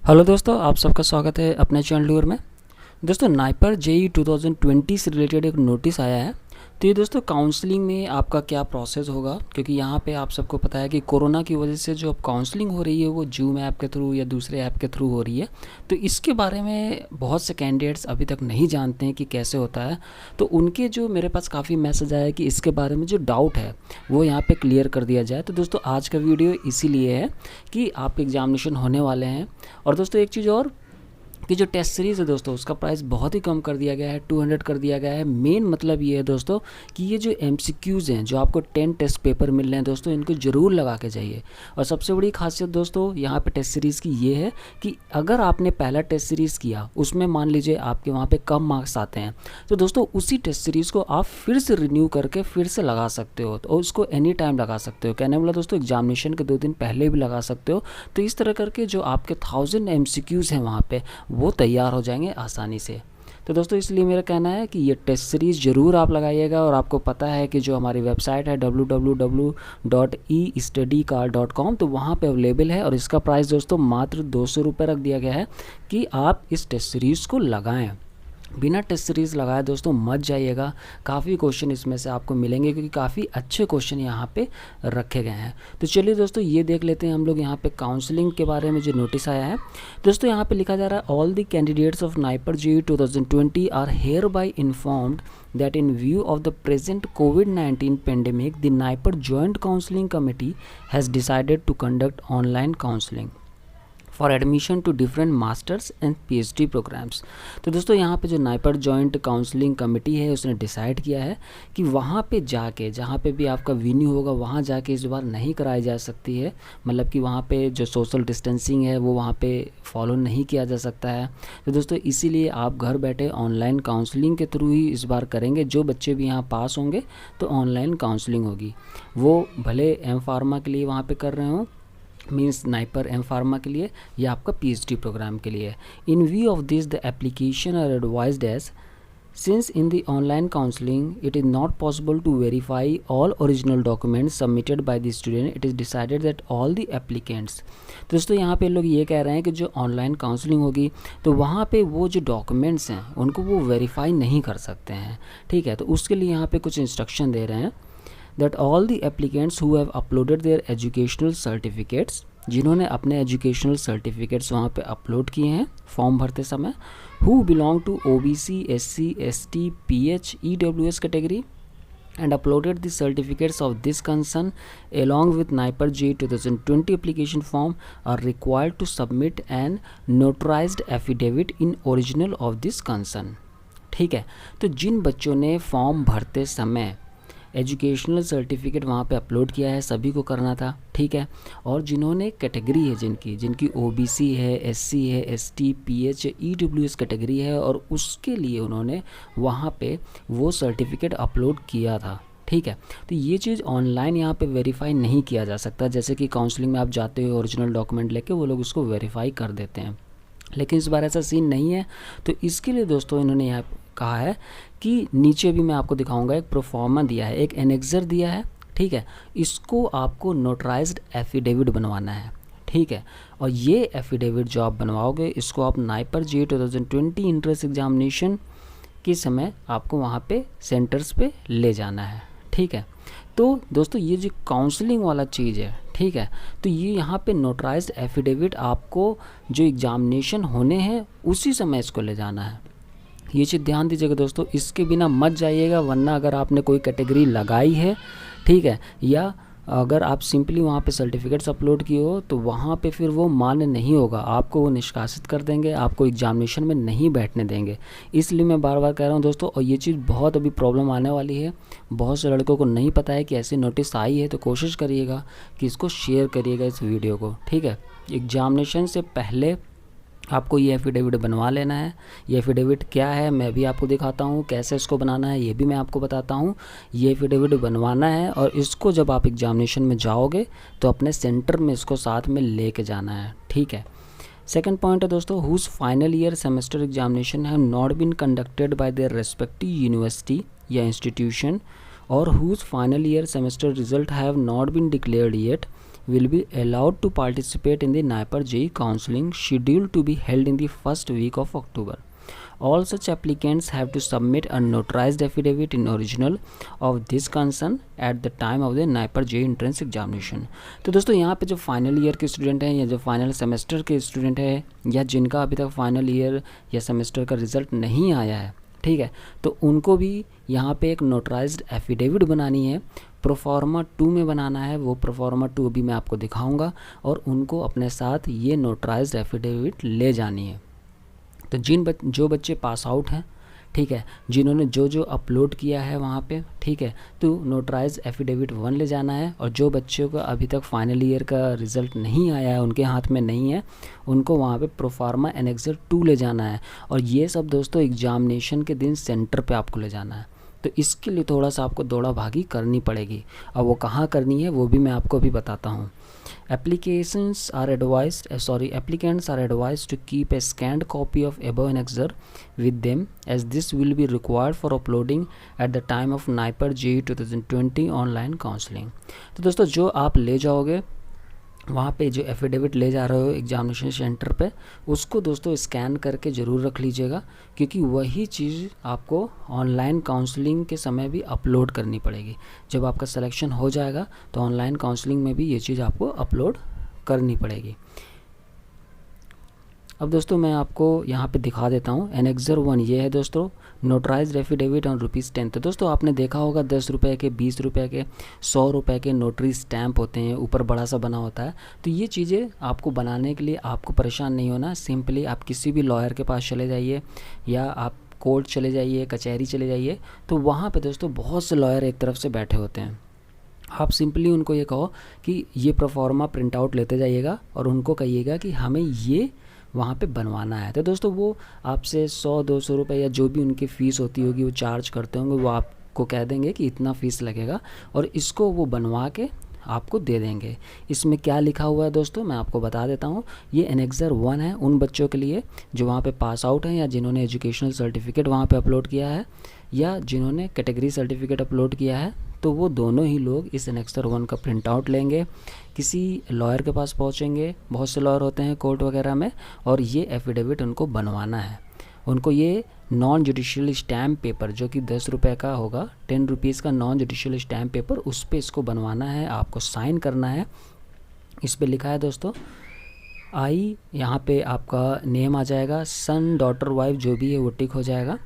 Hello दोस्तों, आप सबका स्वागत है अपने चैनल टूर में। दोस्तों नाइपर जेई 2020 से रिलेटेड एक नोटिस आया है। तो ये दोस्तों काउंसलिंग में आपका क्या प्रोसेस होगा, क्योंकि यहाँ पे आप सबको पता है कि कोरोना की वजह से जो अब काउंसलिंग हो रही है वो जूम ऐप के थ्रू या दूसरे ऐप के थ्रू हो रही है। तो इसके बारे में बहुत से कैंडिडेट्स अभी तक नहीं जानते हैं कि कैसे होता है। तो उनके जो मेरे पास काफ़ी मैसेज आया है कि इसके बारे में जो डाउट है वो यहाँ पे क्लियर कर दिया जाए। तो दोस्तों आज का वीडियो इसीलिए है कि आपके एग्जामिनेशन होने वाले हैं। और दोस्तों एक चीज़ और कि जो टेस्ट सीरीज़ है दोस्तों उसका प्राइस बहुत ही कम कर दिया गया है, 200 कर दिया गया है। मेन मतलब ये है दोस्तों कि ये जो एमसीक्यूज़ हैं, जो आपको 10 टेस्ट पेपर मिल रहे हैं दोस्तों, इनको ज़रूर लगा के जाइए। और सबसे बड़ी खासियत दोस्तों यहाँ पे टेस्ट सीरीज़ की ये है कि अगर आपने पहला टेस्ट सीरीज़ किया, उसमें मान लीजिए आपके वहाँ पर कम मार्क्स आते हैं, तो दोस्तों उसी टेस्ट सीरीज़ को आप फिर से रिन्यू करके फिर से लगा सकते हो। तो उसको एनी टाइम लगा सकते हो, कहने वाला दोस्तों एग्जामिनेशन के 2 दिन पहले भी लगा सकते हो। तो इस तरह करके जो आपके 1000 एमसीक्यूज़ हैं वहाँ पे वो तैयार हो जाएंगे आसानी से। तो दोस्तों इसलिए मेरा कहना है कि ये टेस्ट सीरीज़ ज़रूर आप लगाइएगा। और आपको पता है कि जो हमारी वेबसाइट है www.estudycard.com, तो वहाँ पे अवेलेबल है। और इसका प्राइस दोस्तों मात्र 200 रुपये रख दिया गया है कि आप इस टेस्ट सीरीज़ को लगाएं। बिना टेस्ट सीरीज़ लगाए दोस्तों मत जाइएगा। काफ़ी क्वेश्चन इसमें से आपको मिलेंगे, क्योंकि काफ़ी अच्छे क्वेश्चन यहाँ पे रखे गए हैं। तो चलिए दोस्तों ये देख लेते हैं हम लोग यहाँ पे काउंसलिंग के बारे में जो नोटिस आया है। दोस्तों यहाँ पे लिखा जा रहा है, all the candidates of NIPER JEE 2020 are hereby informed that in view of the present COVID-19 pandemic, the NIPER Joint Counseling Committee has decided to conduct online counseling for admission to different masters and PhD programmes. तो दोस्तों यहाँ पे जो NIPER joint counselling committee है उसने decide किया है कि वहाँ पे जाके, जहाँ पे भी आपका वेन्यू होगा वहाँ जाके इस बार नहीं कराई जा सकती है। मतलब कि वहाँ पे जो सोशल डिस्टेंसिंग है वो वहाँ पे फॉलो नहीं किया जा सकता है। तो दोस्तों इसीलिए आप घर बैठे ऑनलाइन काउंसलिंग के थ्रू ही इस बार करेंगे। जो बच्चे भी यहाँ पास होंगे तो ऑनलाइन काउंसलिंग होगी, वो भले एम फार्मा के लिए वहाँ पर कर रहे हों, मीन्स नाइपर एम फार्मा के लिए या आपका पीएचडी प्रोग्राम के लिए। In view of this the application are advised as since in the online counselling it is not possible to verify all original documents submitted by the student, it is decided that all the applicants. दोस्तों यहाँ पे लोग ये कह रहे हैं कि जो ऑनलाइन काउंसलिंग होगी तो वहाँ पे वो जो डॉक्यूमेंट्स हैं उनको वो वेरीफाई नहीं कर सकते हैं। ठीक है, तो उसके लिए यहाँ पे कुछ इंस्ट्रक्शन दे रहे हैं that all the applicants who have uploaded their educational certificates, जिन्होंने अपने एजुकेशनल सर्टिफिकेट्स वहाँ पे अपलोड किए हैं फॉर्म भरते समय, who belong to OBC, SC, ST, PH, EWS category and uploaded the certificates of this concern along with NIPER JEE 2020 application form are required to submit an notarized affidavit in original of this concern। ठीक है, तो जिन बच्चों ने form भरते समय educational certificate वहाँ पे upload किया है सभी को करना था। ठीक है, और जिन्होंने कैटेगरी है, जिनकी ओबीसी है, एससी है, एसटी, पीएच, ईडब्ल्यूएस कैटेगरी है, और उसके लिए उन्होंने वहाँ पे वो सर्टिफिकेट अपलोड किया था। ठीक है, तो ये चीज़ ऑनलाइन यहाँ पे वेरीफाई नहीं किया जा सकता। जैसे कि काउंसलिंग में आप जाते हो ओरिजिनल डॉक्यूमेंट लेके, वो लोग उसको वेरीफाई कर देते हैं, लेकिन इस बार ऐसा सीन नहीं है। तो इसके लिए दोस्तों इन्होंने यहाँ कहा है कि नीचे भी मैं आपको दिखाऊंगा, एक प्रोफॉर्मा दिया है, एक एनेक्सर दिया है। ठीक है, इसको आपको नोटराइज्ड एफिडेविट बनवाना है। ठीक है, और ये एफिडेविट जो आप बनवाओगे इसको आप नाइपर जेईई 2020 इंट्रेंस एग्जामिनेशन के समय आपको वहाँ पे सेंटर्स पे ले जाना है। ठीक है, तो दोस्तों ये जो काउंसलिंग वाला चीज़ है, ठीक है, तो ये यहाँ पे नोटराइज्ड एफिडेविट आपको जो एग्जामिनेशन होने हैं उसी समय इसको ले जाना है। ये चीज़ ध्यान दीजिएगा दोस्तों, इसके बिना मत जाइएगा, वरना अगर आपने कोई कैटेगरी लगाई है, ठीक है, या अगर आप सिंपली वहाँ पे सर्टिफिकेट्स अपलोड किए हो तो वहाँ पे फिर वो मान्य नहीं होगा, आपको वो निष्कासित कर देंगे, आपको एग्जामिनेशन में नहीं बैठने देंगे। इसलिए मैं बार बार कह रहा हूँ दोस्तों, और ये चीज़ बहुत अभी प्रॉब्लम आने वाली है, बहुत से लड़कों को नहीं पता है कि ऐसी नोटिस आई है। तो कोशिश करिएगा कि इसको शेयर करिएगा इस वीडियो को। ठीक है, एग्जामिनेशन से पहले आपको ये एफिडेविट बनवा लेना है। ये एफिडेविट क्या है मैं भी आपको दिखाता हूँ, कैसे इसको बनाना है ये भी मैं आपको बताता हूँ। ये एफिडेविट बनवाना है और इसको जब आप एग्जामिनेशन में जाओगे तो अपने सेंटर में इसको साथ में लेके जाना है। ठीक है, सेकंड पॉइंट है दोस्तों, whose final year semester examination have not been conducted by their respective university या इंस्टीट्यूशन और whose final year semester result have not been declared yet will be allowed to participate in the NIPER JEE counseling scheduled to be held in the first week of October. All such applicants have to submit a notarized affidavit in original of this concern at the time of the NIPER JEE entrance examination. तो दोस्तों यहाँ पे जो final year के student हैं या जो final semester के स्टूडेंट हैं या जिनका अभी तक फाइनल ईयर या सेमेस्टर का रिज़ल्ट नहीं आया है, ठीक है, तो उनको भी यहाँ पे एक नोटराइज्ड एफिडेविट बनानी है, प्रोफार्मा 2 में बनाना है। वो प्रोफार्मा 2 भी मैं आपको दिखाऊंगा और उनको अपने साथ ये नोटराइज्ड एफिडेविट ले जानी है। तो जो बच्चे पास आउट हैं, ठीक है, जिन्होंने जो अपलोड किया है वहाँ पे, ठीक है, तो नोटराइज एफिडेविट 1 ले जाना है। और जो बच्चों का अभी तक फाइनल ईयर का रिज़ल्ट नहीं आया है, उनके हाथ में नहीं है, उनको वहाँ पे प्रोफार्मा एनेक्सर 2 ले जाना है। और ये सब दोस्तों एग्जामिनेशन के दिन सेंटर पे आपको ले जाना है। तो इसके लिए थोड़ा सा आपको दौड़ा भागी करनी पड़ेगी। अब वो कहाँ करनी है वो भी मैं आपको अभी बताता हूँ। Applicants are advised to keep a scanned copy of above annexure with them, as this will be required for uploading at the time of NIPER JEE 2020 online counseling। तो दोस्तों जो आप ले जाओगे वहाँ पे, जो एफिडेविट ले जा रहे हो एग्जामिनेशन सेंटर पे, उसको दोस्तों स्कैन करके ज़रूर रख लीजिएगा, क्योंकि वही चीज़ आपको ऑनलाइन काउंसलिंग के समय भी अपलोड करनी पड़ेगी। जब आपका सिलेक्शन हो जाएगा तो ऑनलाइन काउंसलिंग में भी ये चीज़ आपको अपलोड करनी पड़ेगी। अब दोस्तों मैं आपको यहाँ पे दिखा देता हूँ। एनेक्सर 1 ये है दोस्तों, नोटराइज्ड एफिडेविट ऑन ₹10। तो दोस्तों आपने देखा होगा 10 रुपये के, 20 रुपये के, 100 रुपये के नोटरी स्टैम्प होते हैं, ऊपर बड़ा सा बना होता है। तो ये चीज़ें आपको बनाने के लिए आपको परेशान नहीं होना। सिंपली आप किसी भी लॉयर के पास चले जाइए या आप कोर्ट चले जाइए, कचहरी चले जाइए, तो वहाँ पर दोस्तों बहुत से लॉयर एक तरफ से बैठे होते हैं। आप सिंपली उनको ये कहो कि ये प्रोफार्मा प्रिंट आउट लेते जाइएगा और उनको कहिएगा कि हमें ये वहाँ पे बनवाना है। तो दोस्तों वो आपसे 100-200 रुपये या जो भी उनकी फ़ीस होती होगी वो चार्ज करते होंगे, वो आपको कह देंगे कि इतना फ़ीस लगेगा और इसको वो बनवा के आपको दे देंगे। इसमें क्या लिखा हुआ है दोस्तों मैं आपको बता देता हूँ। ये एनेक्सर 1 है उन बच्चों के लिए जो वहाँ पे पास आउट हैं या जिन्होंने एजुकेशनल सर्टिफिकेट वहाँ पे अपलोड किया है या जिन्होंने कैटेगरी सर्टिफिकेट अपलोड किया है। तो वो दोनों ही लोग इस एनेक्सर 1 का प्रिंट आउट लेंगे, किसी लॉयर के पास पहुँचेंगे, बहुत से लॉयर होते हैं कोर्ट वगैरह में, और ये एफिडेविट उनको बनवाना है। उनको ये नॉन जुडिशियल स्टैम्प पेपर जो कि 10 रुपये का होगा, 10 रुपीज़ का नॉन जुडिशियल स्टैम्प पेपर, उस पर इसको बनवाना है, आपको साइन करना है। इस पर लिखा है दोस्तों आई, यहाँ पे आपका नेम आ जाएगा, सन, डॉटर, वाइफ जो भी है वो टिक हो जाएगा,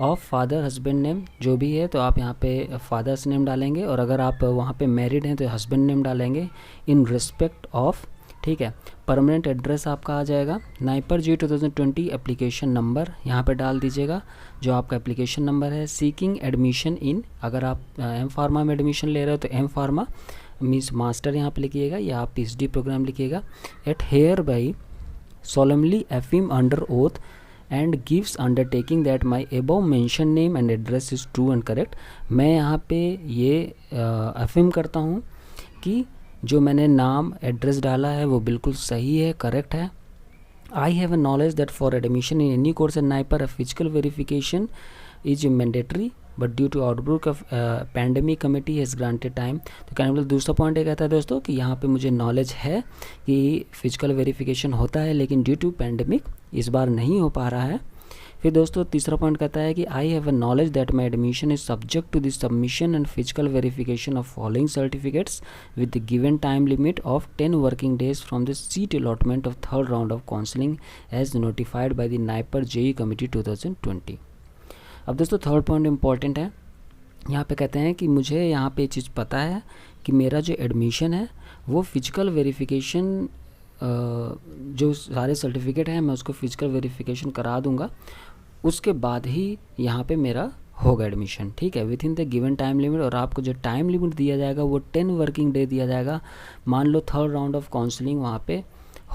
ऑफ फादर, हस्बैंड नेम जो भी है तो आप यहाँ पे फादर्स नेम डालेंगे, और अगर आप वहाँ पे मैरिड हैं तो हस्बैंड नेम डालेंगे, इन रिस्पेक्ट ऑफ, ठीक है। परमानेंट एड्रेस आपका आ जाएगा, नाइपर JEE 2020 एप्लीकेशन नंबर यहाँ पे डाल दीजिएगा जो आपका एप्लीकेशन नंबर है। सीकिंग एडमिशन इन, अगर आप एम फार्मा में एडमिशन ले रहे हो तो एम फार्मा मीन्स मास्टर यहाँ पे लिखिएगा या आप PhD प्रोग्राम लिखिएगा। I hereby solemnly affirm under oath and gives undertaking that my above mentioned name and address is true and correct। मैं यहाँ पे ये अफर्म करता हूँ कि जो मैंने नाम एड्रेस डाला है वो बिल्कुल सही है, करेक्ट है। I have a knowledge that for admission in any course in NIPER a physical verification is mandatory but due to outbreak of pandemic committee has granted time. तो कहने वाला दूसरा पॉइंट ये कहता है दोस्तों कि यहाँ पे मुझे नॉलेज है कि फिजिकल वेरिफिकेशन होता है, लेकिन ड्यू टू पैंडमिक इस बार नहीं हो पा रहा है। फिर दोस्तों तीसरा पॉइंट कहता है कि I have a knowledge that my admission is subject to the submission and physical verification of following certificates with the given time limit of 10 working days from the seat allotment of third round of counselling as notified by the NIPER JEE committee 2020। अब दोस्तों third point important है, यहाँ पे कहते हैं कि मुझे यहाँ पे चीज़ पता है कि मेरा जो एडमिशन है वो फिजिकल वेरिफिकेशन जो सारे सर्टिफिकेट हैं मैं उसको फिजिकल वेरिफिकेशन करा दूंगा, उसके बाद ही यहाँ पे मेरा होगा एडमिशन, ठीक है, with in the given time limit. और आपको जो टाइम लिमिट दिया जाएगा वो 10 वर्किंग डे दिया जाएगा। मान लो थर्ड राउंड ऑफ काउंसलिंग वहाँ पे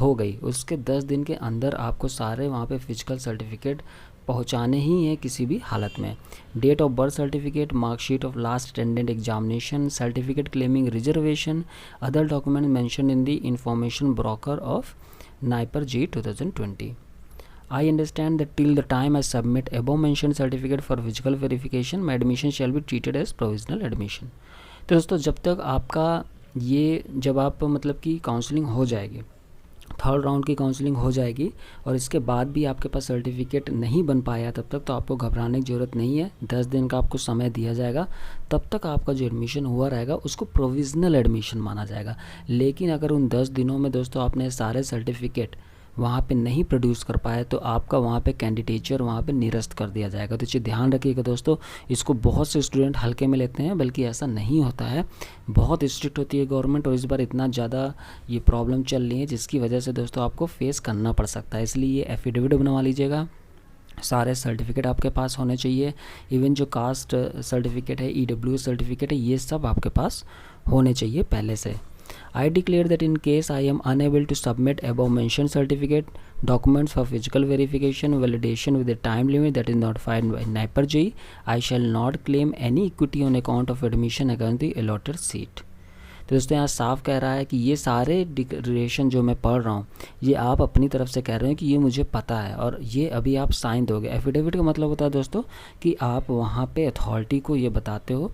हो गई, उसके 10 दिन के अंदर आपको सारे वहाँ पे फिजिकल सर्टिफिकेट पहुँचाने ही हैं किसी भी हालत में। Date of birth certificate, marksheet of last attendant examination, certificate claiming reservation, other document mention in the information brochure of NIPER JEE 2020। I understand that till the time I submit above mentioned certificate for physical verification, my admission shall be treated as provisional admission। तो दोस्तों जब तक आपका ये जब आप मतलब कि काउंसलिंग हो जाएगी, थर्ड राउंड की काउंसलिंग हो जाएगी और इसके बाद भी आपके पास सर्टिफिकेट नहीं बन पाया तब तक तो आपको घबराने की ज़रूरत नहीं है। 10 दिन का आपको समय दिया जाएगा, तब तक आपका जो एडमिशन हुआ रहेगा उसको प्रोविज़नल एडमिशन माना जाएगा। लेकिन अगर उन 10 दिनों में दोस्तों आपने सारे सर्टिफिकेट वहाँ पे नहीं प्रोड्यूस कर पाए तो आपका वहाँ पे कैंडिडेचर वहाँ पे निरस्त कर दिया जाएगा। तो इसे ध्यान रखिएगा दोस्तों, इसको बहुत से स्टूडेंट हल्के में लेते हैं, बल्कि ऐसा नहीं होता है। बहुत स्ट्रिक्ट होती है गवर्नमेंट और इस बार इतना ज़्यादा ये प्रॉब्लम चल रही है जिसकी वजह से दोस्तों आपको फेस करना पड़ सकता है। इसलिए ये एफिडेविट बनवा लीजिएगा, सारे सर्टिफिकेट आपके पास होने चाहिए। इवन जो कास्ट सर्टिफिकेट है, EWS सर्टिफिकेट है, ये सब आपके पास होने चाहिए पहले से। I declare that in case I am unable to submit above mentioned certificate documents for physical verification validation with a time limit that is notified by NIPER JEE, I shall not claim any equity on account of admission against the allotted seat। तो दोस्तों यहाँ साफ कह रहा है कि ये सारे डिक्लेरेशन जो मैं पढ़ रहा हूँ ये आप अपनी तरफ से कह रहे हैं कि ये मुझे पता है और ये अभी आप साइन दोगे। एफिडेविट का मतलब होता है दोस्तों कि आप वहाँ पे अथॉरिटी को ये बताते हो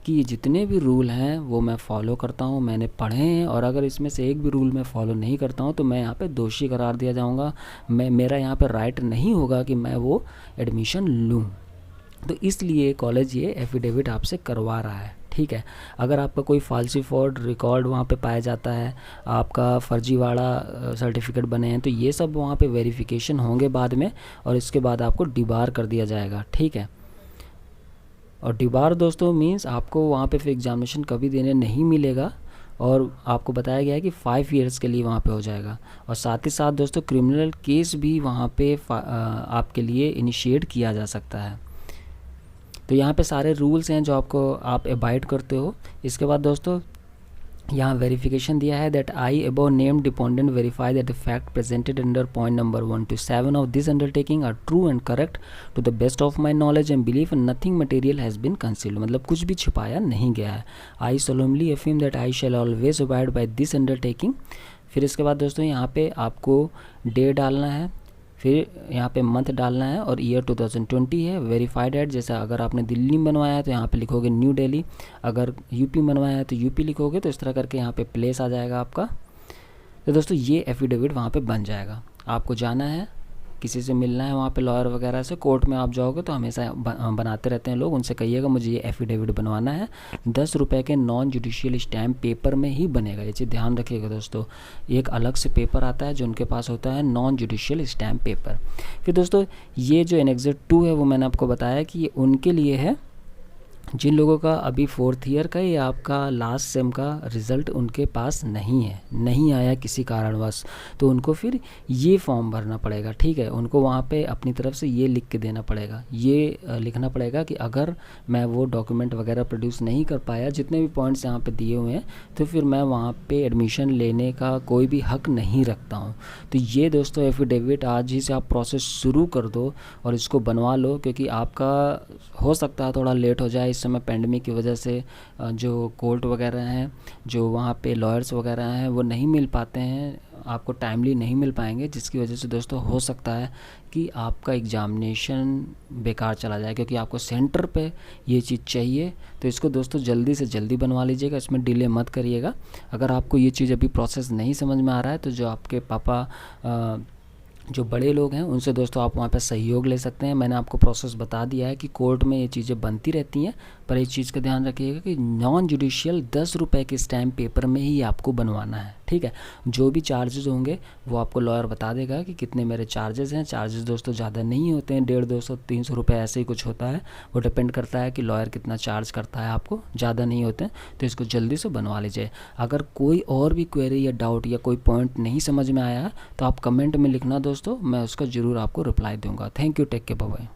कि ये जितने भी रूल हैं वो मैं फॉलो करता हूँ, मैंने पढ़े हैं, और अगर इसमें से एक भी रूल मैं फॉलो नहीं करता हूँ तो मैं यहाँ पे दोषी करार दिया जाऊँगा, मेरा यहाँ पे राइट नहीं होगा कि मैं वो एडमिशन लूँ। तो इसलिए कॉलेज ये एफिडेविट आपसे करवा रहा है, ठीक है। अगर आपका कोई फाल्सीफाइड रिकॉर्ड वहाँ पे पाया जाता है, आपका फर्जीवाड़ा सर्टिफिकेट बने हैं, तो ये सब वहाँ पे वेरिफिकेशन होंगे बाद में और इसके बाद आपको डिबार कर दिया जाएगा, ठीक है। और डिबार दोस्तों मीन्स आपको वहाँ पे फिर एग्जामिनेशन कभी देने नहीं मिलेगा और आपको बताया गया है कि 5 ईयर्स के लिए वहाँ पे हो जाएगा। और साथ ही साथ दोस्तों क्रिमिनल केस भी वहाँ पे आपके लिए इनिशिएट किया जा सकता है। तो यहाँ पे सारे रूल्स हैं जो आपको आप अबाइड करते हो। इसके बाद दोस्तों यहाँ वेरिफिकेशन दिया है that I above named dependent verify that the fact presented under point number 1 to 7 of this undertaking are true and correct to the best of my knowledge and belief and nothing material has been concealed, मतलब कुछ भी छिपाया नहीं गया है। I solemnly affirm that I shall always abide by this undertaking. फिर इसके बाद दोस्तों यहाँ पे आपको डे डालना है, फिर यहाँ पे मंथ डालना है और ईयर 2020 है। वेरीफाइड एट, जैसा अगर आपने दिल्ली में बनवाया है तो यहाँ पे लिखोगे न्यू दिल्ली, अगर यूपी बनवाया है तो यूपी लिखोगे, तो इस तरह करके यहाँ पे प्लेस आ जाएगा आपका। तो दोस्तों ये एफिडेविट वहाँ पे बन जाएगा। आपको जाना है, किसी से मिलना है वहाँ पे लॉयर वगैरह से, कोर्ट में आप जाओगे तो हमेशा बनाते रहते हैं लोग, उनसे कहिएगा मुझे ये एफिडेविट बनवाना है। 10 रुपये के नॉन जुडिशियल स्टैम्प पेपर में ही बनेगा, ये चीज़ ध्यान रखिएगा दोस्तों। एक अलग से पेपर आता है जो उनके पास होता है नॉन जुडिशियल स्टैम्प पेपर। फिर दोस्तों ये जो एनेक्सर 2 है वो मैंने आपको बताया कि ये उनके लिए है जिन लोगों का अभी 4th ईयर का या आपका लास्ट सेम का रिज़ल्ट उनके पास नहीं है, नहीं आया किसी कारणवश, तो उनको फिर ये फॉर्म भरना पड़ेगा, ठीक है। उनको वहाँ पे अपनी तरफ से ये लिख के देना पड़ेगा, ये लिखना पड़ेगा कि अगर मैं वो डॉक्यूमेंट वगैरह प्रोड्यूस नहीं कर पाया, जितने भी पॉइंट्स यहाँ पे दिए हुए हैं, तो फिर मैं वहाँ पे एडमिशन लेने का कोई भी हक नहीं रखता हूँ। तो ये दोस्तों एफिडेविट आज ही से आप प्रोसेस शुरू कर दो और इसको बनवा लो, क्योंकि आपका हो सकता है थोड़ा लेट हो जाए इस समय पेंडेमिक की वजह से। जो कोर्ट वगैरह हैं, जो वहाँ पे लॉयर्स वगैरह हैं, वो नहीं मिल पाते हैं, आपको टाइमली नहीं मिल पाएंगे, जिसकी वजह से दोस्तों हो सकता है कि आपका एग्ज़ामिनेशन बेकार चला जाए, क्योंकि आपको सेंटर पे ये चीज़ चाहिए। तो इसको दोस्तों जल्दी से जल्दी बनवा लीजिएगा, इसमें डिले मत करिएगा। अगर आपको ये चीज़ अभी प्रोसेस नहीं समझ में आ रहा है तो जो आपके पापा जो बड़े लोग हैं उनसे दोस्तों आप वहाँ पे सहयोग ले सकते हैं। मैंने आपको प्रोसेस बता दिया है कि कोर्ट में ये चीज़ें बनती रहती हैं, पर इस चीज़ का ध्यान रखिएगा कि नॉन जुडिशियल 10 रुपये के स्टैम्प पेपर में ही आपको बनवाना है, ठीक है। जो भी चार्जेस होंगे वो आपको लॉयर बता देगा कि कितने मेरे चार्जेस हैं। चार्जेस दोस्तों ज़्यादा नहीं होते हैं, 150-200-300 रुपये ऐसे ही कुछ होता है, वो डिपेंड करता है कि लॉयर कितना चार्ज करता है आपको, ज़्यादा नहीं होते हैं। तो इसको जल्दी से बनवा लीजिए। अगर कोई और भी क्वेरी या डाउट या कोई पॉइंट नहीं समझ में आया है तो आप कमेंट में लिखना दोस्तों, मैं उसका ज़रूर आपको रिप्लाई दूंगा। Thank you, take care, bye bye.